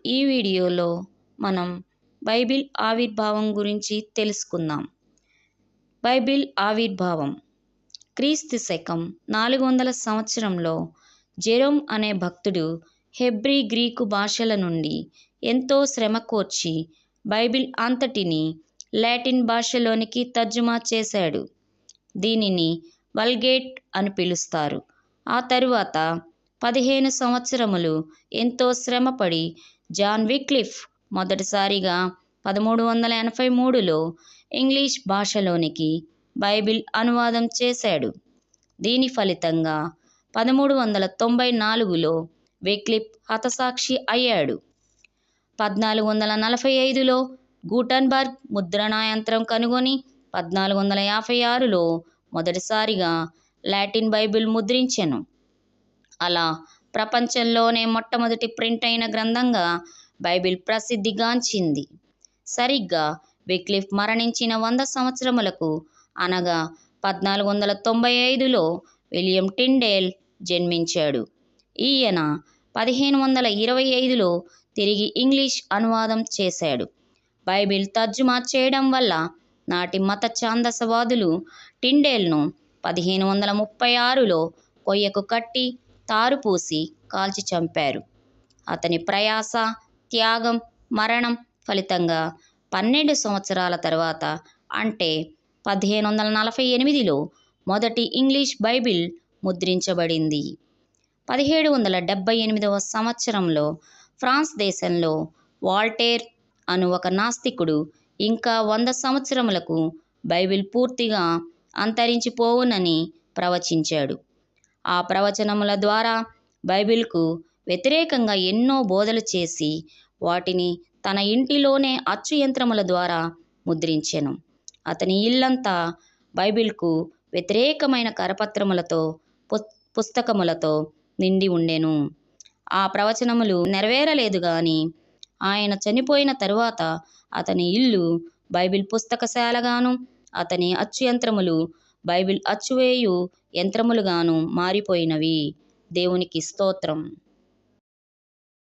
ఈ వీడియోలో మనం బైబిల్ ఆవిర్భావం గురించి తెలుసుకుందాం. బైబిల్ ఆవిర్భావం క్రీస్తు శకం 400 సంవత్సరంలో జెరోమ్ అనే భక్తుడు హెబ్రీ గ్రీకు భాషల నుండి ఎంతో శ్రమ కోర్చి బైబిల్ అంతటిని లాటిన్ భాషలోనికి తర్జుమా చేశాడు. దీనిని వల్గేట్ అని పిలుస్తారు. ఆ తరువాత 15 సంవత్సరములు ఎంతో శ్రమపడి జాన్ విక్లిఫ్ మొదటిసారిగా 1383లో ఇంగ్లీష్ భాషలోనికి బైబిల్ అనువాదం చేశాడు. దీని ఫలితంగా 1394లో విక్లిఫ్ హతసాక్షి అయ్యాడు. 1445లో గూటన్బర్గ్ ముద్రణా యంత్రం కనుగొని 1456లో మొదటిసారిగా లాటిన్ బైబిల్ ముద్రించెను. అలా ప్రపంచంలోనే మొట్టమొదటి ప్రింట్ అయిన గ్రంథంగా బైబిల్ ప్రసిద్ధిగాంచింది. సరిగ్గా విక్లిఫ్ మరణించిన 100 సంవత్సరములకు అనగా 1495లో విలియం టిండేల్ జన్మించాడు. ఈయన 1525లో తిరిగి ఇంగ్లీష్ అనువాదం చేశాడు. బైబిల్ తర్జుమా చేయడం వల్ల నాటి మత ఛాందసవాదులు టిండేల్ను 1536లో కొయ్యకు కట్టి తారుపూసి కాల్చి చంపారు. అతని ప్రయాస, త్యాగం, మరణం ఫలితంగా 12 సంవత్సరాల తర్వాత అంటే 1548లో మొదటి ఇంగ్లీష్ బైబిల్ ముద్రించబడింది. 1778వ సంవత్సరంలో ఫ్రాన్స్ దేశంలో వాల్టేర్ అను ఒక నాస్తికుడు ఇంకా 100 సంవత్సరములకు బైబిల్ పూర్తిగా అంతరించిపోవునని ప్రవచించాడు. ఆ ప్రవచనముల ద్వారా బైబిల్కు వ్యతిరేకంగా ఎన్నో బోధలు చేసి వాటిని తన ఇంటిలోనే అచ్చు యంత్రముల ద్వారా ముద్రించెను. అతని ఇల్లంతా బైబిల్కు వ్యతిరేకమైన కరపత్రములతో పుస్తకములతో నిండి ఉండెను. ఆ ప్రవచనములు నెరవేరలేదు గాని ఆయన చనిపోయిన తరువాత అతని ఇల్లు బైబిల్ పుస్తకశాలగాను, అతని అచ్చు యంత్రములు బైబిల్ అచ్చువేయు యంత్రములుగాను మారిపోయినవి. దేవునికి స్తోత్రం.